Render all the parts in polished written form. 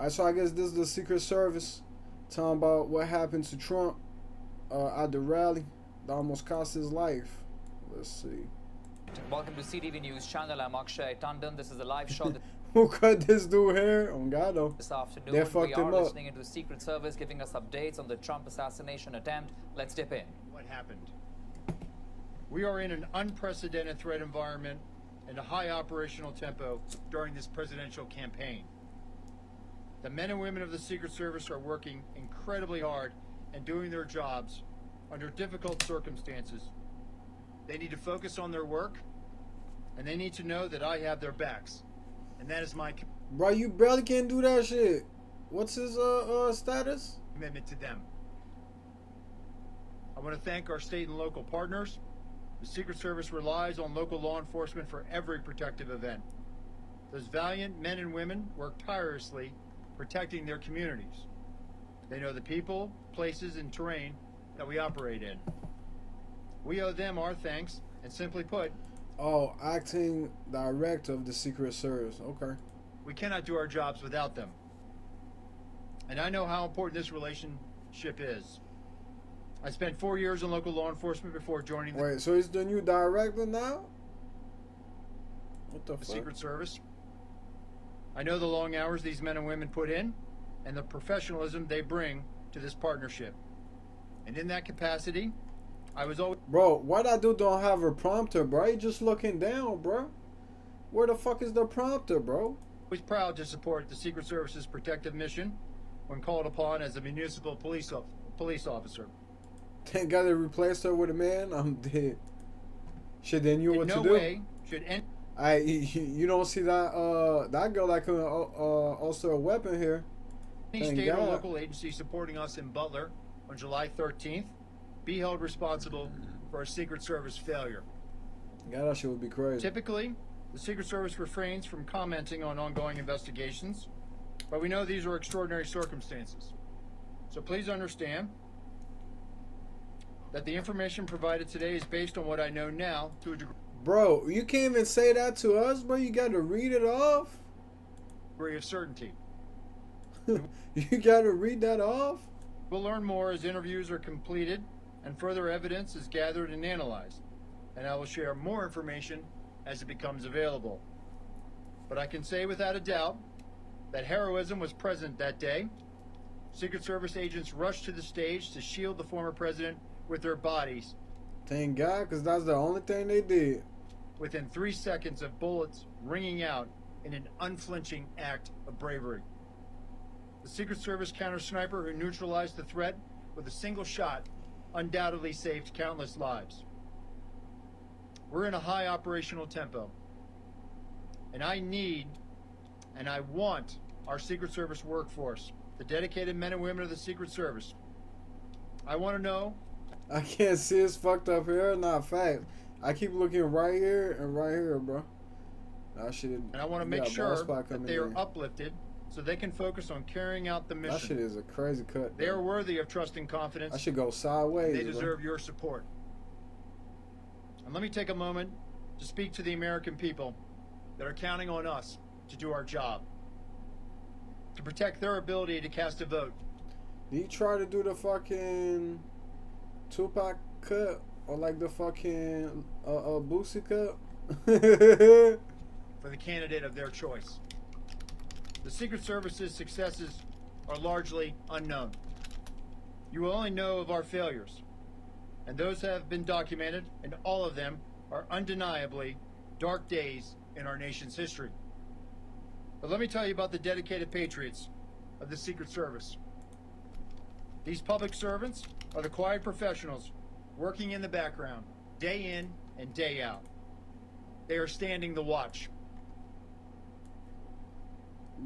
So I guess this is the Secret Service talking about what happened to Trump at the rally that almost cost his life. Let's see. Welcome to CTV News Channel. I'm Akshay Tandon. This is a live show Who cut this dude hair? On God, though. this afternoon. They fucked We are him up. listening into the Secret Service giving us updates on the Trump assassination attempt. Let's dip in. What happened? We are in an unprecedented threat environment and a high operational tempo during this presidential campaign. The men and women of the Secret Service are working incredibly hard and doing their jobs under difficult circumstances. They need to focus on their work, and they need to know that I have their backs. And that is my Bro, you barely can do that shit. What's his status? commitment to them. I want to thank our state and local partners. The Secret Service relies on local law enforcement for every protective event. Those valiant men and women work tirelessly protecting their communities. They know the people, places, and terrain that we operate in. We owe them our thanks, and simply put, Oh, acting director of the Secret Service. Okay. we cannot do our jobs without them. And I know how important this relationship is. I spent 4 years in local law enforcement before joining the Wait, so he's the new director now? What the fuck? Secret Service. I know the long hours these men and women put in and the professionalism they bring to this partnership. And in that capacity, I was always Bro, why that dude don't have a prompter, bro? He just looking down, bro. Where the fuck is the prompter, bro? proud to support the Secret Service's protective mission when called upon as a municipal police officer. Thank God they replaced her with a man. I'm dead. Shit, they knew In what no to do. way should any You don't see that girl that could also a weapon here. Thank state or God. local agency supporting us in Butler on July 13th be held responsible for a Secret Service failure. God, that shit would be crazy. Typically, the Secret Service refrains from commenting on ongoing investigations, but we know these are extraordinary circumstances. So please understand that the information provided today is based on what I know now to a Bro, you can't even say that to us, bro. You got to read it off. degree of certainty. You got to read that off. We'll learn more as interviews are completed and further evidence is gathered and analyzed, and I will share more information as it becomes available. But I can say without a doubt that heroism was present that day. Secret Service agents rushed to the stage to shield the former president with their bodies Thank God, because that's the only thing they did. within 3 seconds of bullets ringing out in an unflinching act of bravery. The Secret Service counter sniper who neutralized the threat with a single shot undoubtedly saved countless lives. We're in a high operational tempo, and I need and I want our Secret Service workforce, the dedicated men and women of the Secret Service. I want to know. I can't see his fucked up hair. Not fact. I keep looking right here and right here, bro. That shit. And I want to make sure that they are uplifted so they can focus on carrying out the mission. That shit is a crazy cut. They are worthy of trust and confidence. I should go sideways. They deserve your support. And let me take a moment to speak to the American people that are counting on us to do our job, to protect their ability to cast a vote. Did he try to do the fucking Tupac cut or like the fucking Boosie cut? For the candidate of their choice. The Secret Service's successes are largely unknown. You will only know of our failures, and those have been documented, and all of them are undeniably dark days in our nation's history. But let me tell you about the dedicated patriots of the Secret Service. These public servants are the quiet professionals working in the background, day in and day out. They are standing the watch.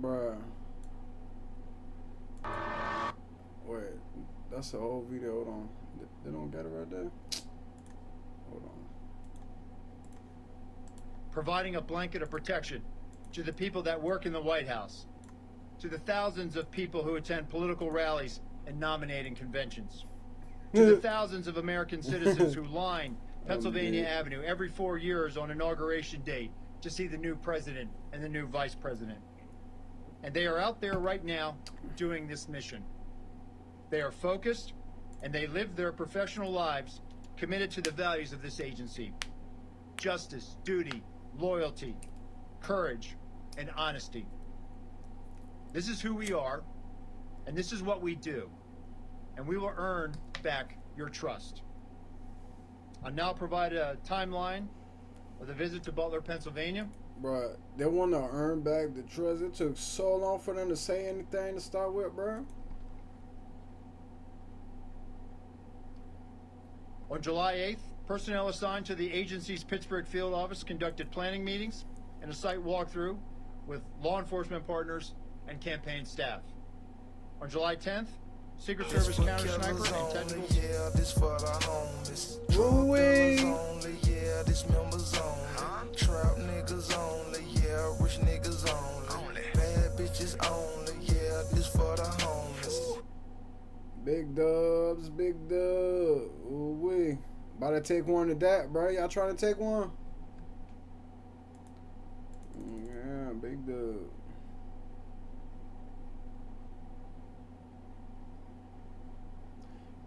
Bruh. Wait, that's the old video. Hold on. They don't get it right there? Hold on. Providing a blanket of protection to the people that work in the White House, to the thousands of people who attend political rallies and nominating conventions, to the thousands of American citizens who line Pennsylvania Avenue every 4 years on Inauguration Day to see the new president and the new vice president. and they are out there right now doing this mission. They are focused, and they live their professional lives committed to the values of this agency: justice, duty, loyalty, courage, and honesty. This is who we are, and this is what we do, and we will earn back your trust. I'll now provide a timeline of the visit to Butler, Pennsylvania. Bruh, they want to earn back the trust. It took so long for them to say anything to start with, bruh. On July 8th, personnel assigned to the agency's Pittsburgh field office conducted planning meetings and a site walkthrough with law enforcement partners and campaign staff. On July 10th, Secret Service counter sniper and technical... Yeah, this for the homies. Ooh-wee. Only, yeah, this members only. Trap niggas only, yeah, rich niggas only. Bad bitches only, yeah, this for the homies. Big dubs, big dub. Ooh wee. About to take one of that, bro. Y'all trying to take one? Yeah, big dub.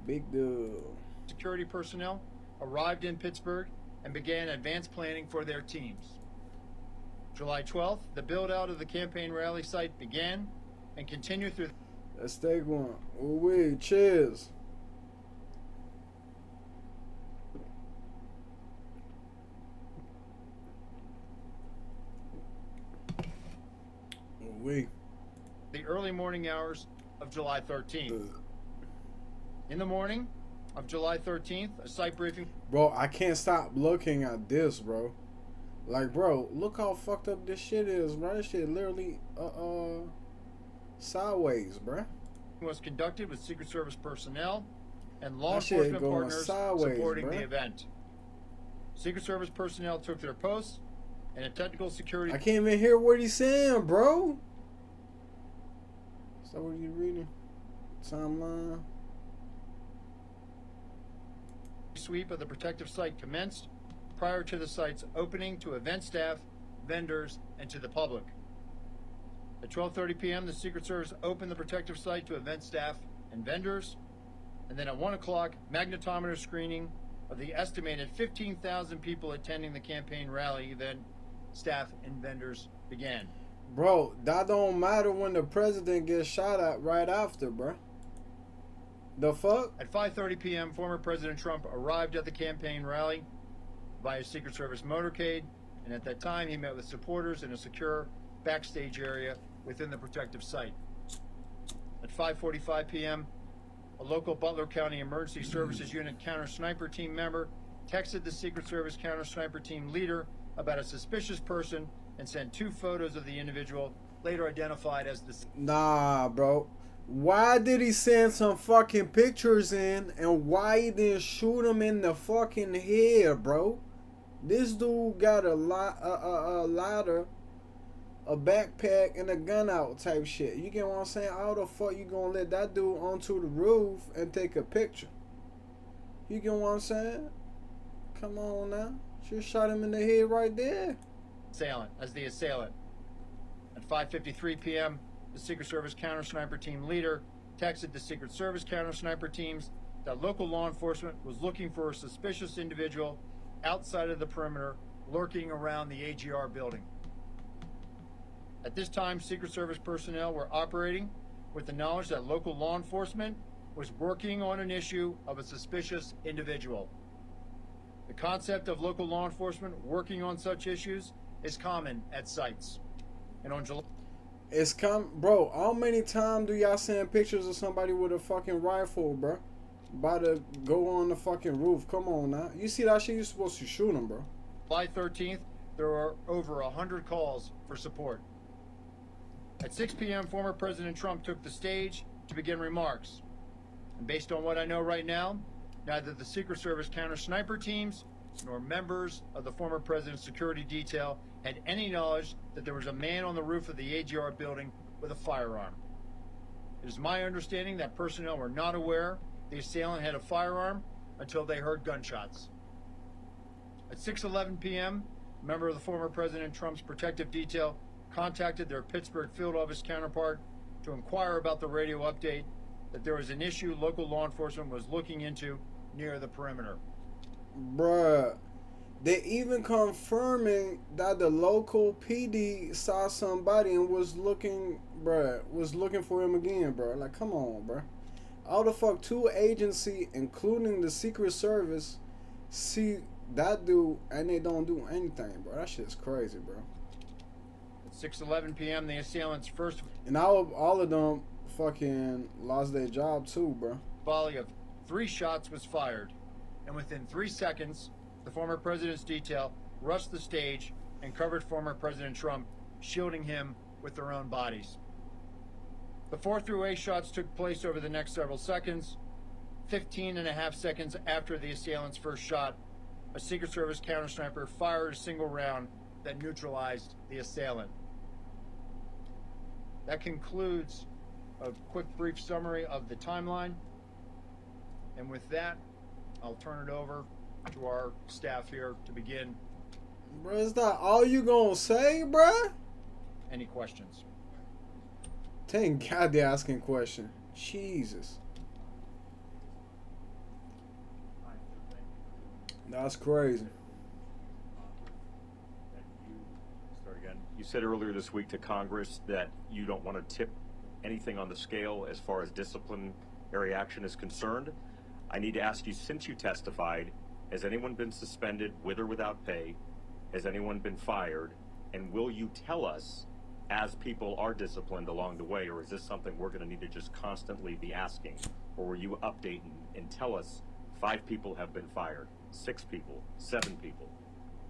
Big dub. Security personnel arrived in Pittsburgh and began advanced planning for their teams. July 12th, the build-out of the campaign rally site began and continued through... Let's take one. Ooh wee. Cheers. Ooh wee. the early morning hours of July 13th. In the morning of July 13th, a site briefing... Bro, I can't stop looking at this, bro. Like, bro, look how fucked up this shit is, bro. This shit literally, sideways, bro. was conducted with Secret Service personnel and law That shit enforcement going partners sideways, supporting bruh. the event. Secret Service personnel took their posts, and a technical security I can't even hear what he's saying, bro. So what are you reading? Timeline. sweep of the protective site commenced prior to the site's opening to event staff, vendors, and to the public. At 12:30 p.m., the Secret Service opened the protective site to event staff and vendors, and then at 1 o'clock, magnetometer screening of the estimated 15,000 people attending the campaign rally event, staff, and vendors began. Bro, that don't matter when the president gets shot at right after, bro. The fuck? At 5:30 p.m., former President Trump arrived at the campaign rally via Secret Service motorcade, and at that time, he met with supporters in a secure backstage area within the protective site. At 5:45 p.m., a local Butler County Emergency Services Unit counter-sniper team member texted the Secret Service counter-sniper team leader about a suspicious person and sent 2 photos of the individual, later identified as the... Nah, bro. Why did he send some fucking pictures in, and why he didn't shoot him in the fucking head, bro? This dude got a ladder, a backpack, and a gun out type shit. You get what I'm saying? How the fuck you gonna let that dude onto the roof and take a picture? You get what I'm saying? Come on now. Just shot him in the head right there. As the assailant. At 5:53 p.m., the Secret Service counter-sniper team leader texted the Secret Service counter-sniper teams that local law enforcement was looking for a suspicious individual outside of the perimeter, lurking around the AGR building. At this time, Secret Service personnel were operating with the knowledge that local law enforcement was working on an issue of a suspicious individual. The concept of local law enforcement working on such issues is common at sites. And on July... Bro, how many times do y'all send pictures of somebody with a fucking rifle, bro? About to go on the fucking roof. Come on now. You see that shit, you're supposed to shoot him, bro. July 13th, there were over 100 calls for support. At 6 p.m., former President Trump took the stage to begin remarks. And based on what I know right now, neither the Secret Service counter-sniper teams nor members of the former president's security detail had any knowledge that there was a man on the roof of the AGR building with a firearm. It is my understanding that personnel were not aware the assailant had a firearm until they heard gunshots. At 6:11 p.m., a member of the former President Trump's protective detail contacted their Pittsburgh field office counterpart to inquire about the radio update that there was an issue local law enforcement was looking into near the perimeter. Bruh, they even confirming that the local PD saw somebody and was looking for him again, bruh. Like, come on, bruh. How the fuck two agency, including the Secret Service, see that dude and they don't do anything, bro? That shit's crazy, bro. At 6:11 p.m., the assailants' first And all of them fucking lost their job too, bro. volley of 3 shots was fired, and within 3 seconds, the former president's detail rushed the stage and covered former President Trump, shielding him with their own bodies. The 4 through 8 shots took place over the next several seconds. 15 and a half seconds after the assailant's first shot, a Secret Service counter sniper fired a single round that neutralized the assailant. That concludes a quick, brief summary of the timeline. And with that, I'll turn it over to our staff here to begin. Bro, is that all you gonna say, bro? Any questions? Thank God they're asking question. Jesus. That's crazy. Start again. You said earlier this week to Congress that you don't want to tip anything on the scale as far as disciplinary action is concerned. I need to ask you, since you testified, has anyone been suspended with or without pay? Has anyone been fired? And will you tell us as people are disciplined along the way, or is this something we're going to need to just constantly be asking? Or will you update and tell us 5 people have been fired, 6 people, 7 people?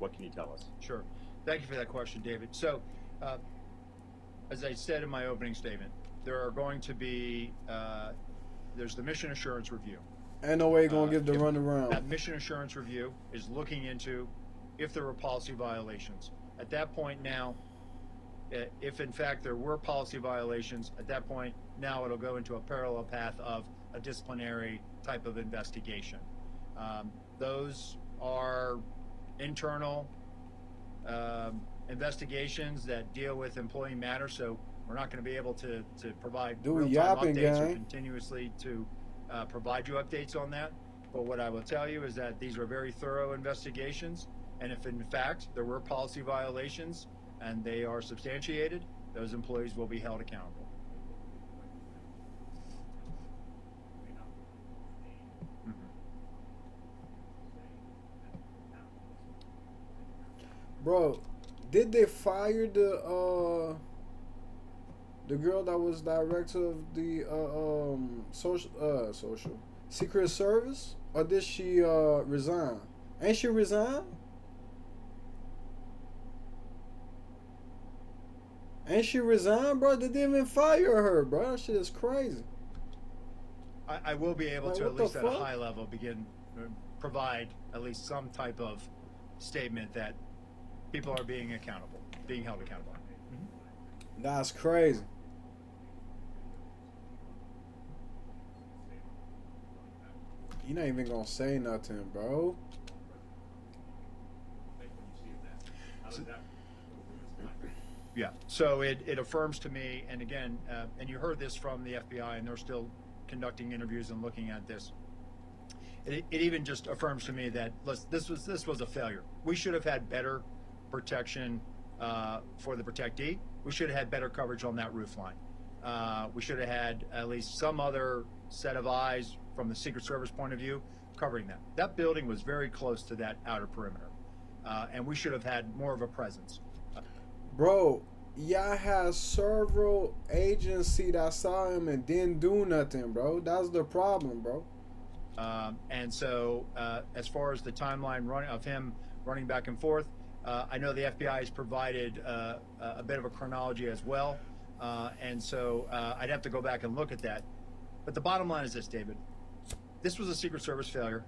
What can you tell us? Sure. Thank you for that question, David. So, as I said in my opening statement, there are going to be, there's the mission assurance review. Ain't no way you're gonna give the run around. That mission assurance review is looking into if there were policy violations. At that point now, if in fact there were policy violations, at that point now it'll go into a parallel path of a disciplinary type of investigation. Those are internal investigations that deal with employee matters, so we're not going to be able to provide real-time updates or continuously to provide you updates on that. But what I will tell you is that these are very thorough investigations, and if in fact there were policy violations and they are substantiated, those employees will be held accountable. Bro, did they fire the girl that was director of the social Secret Service, or did she resign? Ain't she resigned? Ain't she resigned, bro? They didn't even fire her, bro. That shit is crazy. I will be able Like, to, what at the least at a fuck? high level, provide at least some type of statement that people are being held accountable. That's crazy. You're not even gonna say nothing, bro. Yeah. So it affirms to me, and again, and you heard this from the FBI, and they're still conducting interviews and looking at this. It even just affirms to me that this was a failure. We should have had better protection for the protectee. We should have had better coverage on that roof line. We should have had at least some other set of eyes from the Secret Service point of view covering that. That building was very close to that outer perimeter, and we should have had more of a presence. Bro, y'all had several agencies that saw him and didn't do nothing, bro. That's the problem, bro. And so, as far as the timeline of him running back and forth, I know the FBI has provided a bit of a chronology as well, and so I'd have to go back and look at that. But the bottom line is this, David. This was a Secret Service failure.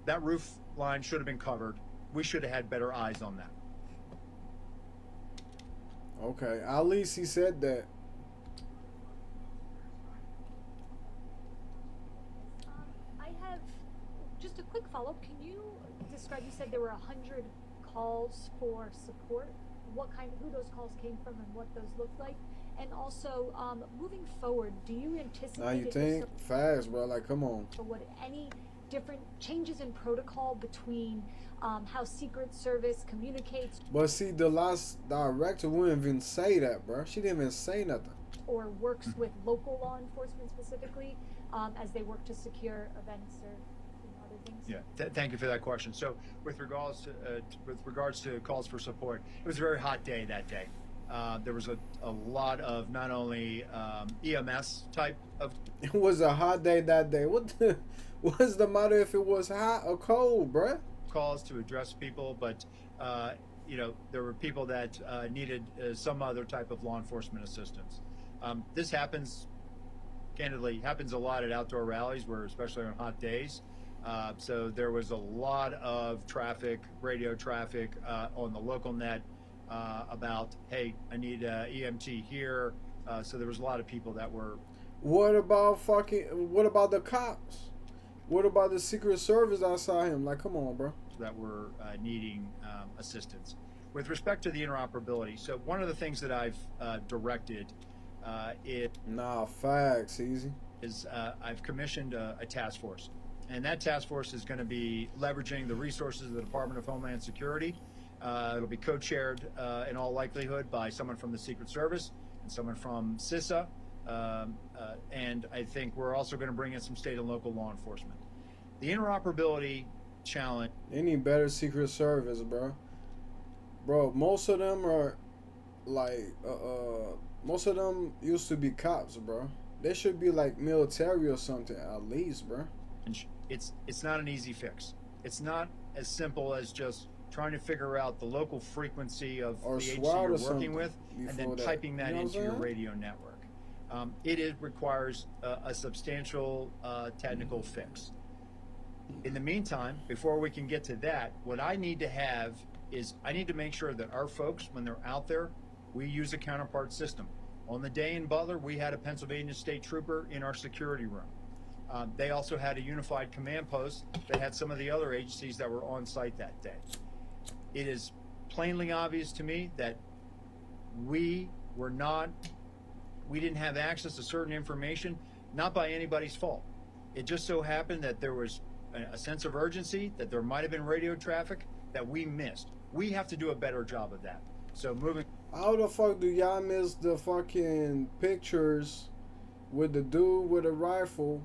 That roof line should have been covered. We should have had better eyes on that. Okay, at least he said that. I have just a quick follow-up. Can you describe, you said there were 100 calls for support who those calls came from and what those looked like. And also, moving forward, do you anticipate Now you if think fast, bro? Like, come on. so what any different changes in protocol between how Secret Service communicates But see, the last director wouldn't even say that, bro. She didn't even say nothing. or works with local law enforcement specifically as they work to secure events or other things? Yeah, thank you for that question. So, with regards to calls for support, it was a very hot day that day. There was a lot of not only EMS type of It was a hot day that day. What's the matter if it was hot or cold, bruh? calls to address people, but there were people that needed some other type of law enforcement assistance. This happens, candidly, happens a lot at outdoor rallies, where especially on hot days. So there was a lot of traffic, radio traffic on the local net about, hey, I need EMT here. So there was a lot of people that were. What about the cops? What about the Secret Service outside him? Like, come on, bro. That were needing assistance. With respect to the interoperability, so one of the things that I've directed Facts, easy. is I've commissioned a task force. And that task force is going to be leveraging the resources of the Department of Homeland Security. It'll be co-chaired in all likelihood by someone from the Secret Service and someone from CISA. And I think we're also going to bring in some state and local law enforcement. The interoperability challenge. They need better Secret Service, bro. Bro, most of them are like, most of them used to be cops, bro. They should be like military or something at least, bro. It's not an easy fix. It's not as simple as just trying to figure out the local frequency of or the HC SWAT you're or working something with, and then before that. typing that You know what into I'm your saying? radio network. It requires a substantial technical fix. In the meantime, before we can get to that, what I need to have is I need to make sure that our folks, when they're out there, we use a counterpart system. On the day in Butler, we had a Pennsylvania State Trooper in our security room. They also had a unified command post that had some of the other agencies that were on site that day. It is plainly obvious to me that we didn't have access to certain information, not by anybody's fault. It just so happened that there was a sense of urgency, that there might have been radio traffic that we missed. We have to do a better job of that. So moving. How the fuck do y'all miss the fucking pictures with the dude with a rifle,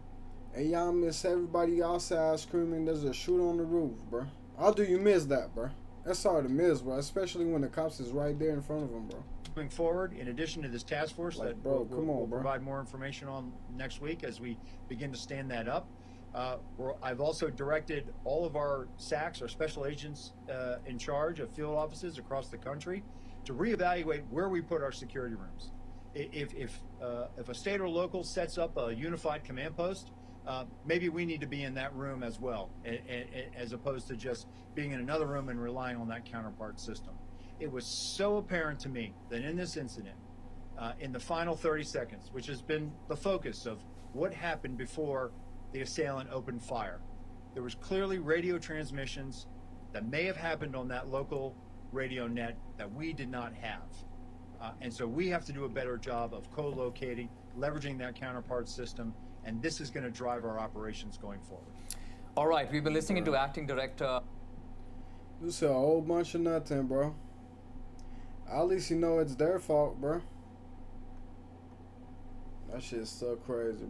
and y'all miss everybody outside screaming there's a shooter on the roof, bro? How do you miss that, bro? That's hard to miss, bro, especially when the cops is right there in front of them, bro. Moving forward, in addition to this task force Like, that bro, we'll bro. provide more information on next week as we begin to stand that up. I've also directed all of our SACs, our special agents in charge of field offices across the country, to reevaluate where we put our security rooms. If a state or local sets up a unified command post, maybe we need to be in that room as well, as opposed to just being in another room and relying on that counterpart system. It was so apparent to me that in this incident, in the final 30 seconds, which has been the focus of what happened before the assailant opened fire, there was clearly radio transmissions that may have happened on that local radio net that we did not have. And so we have to do a better job of co-locating, leveraging that counterpart system, and this is going to drive our operations going forward. All right, we've been listening to Acting Director. You said a whole bunch of nothing, bro. At least you know it's their fault, bro. That shit's so crazy.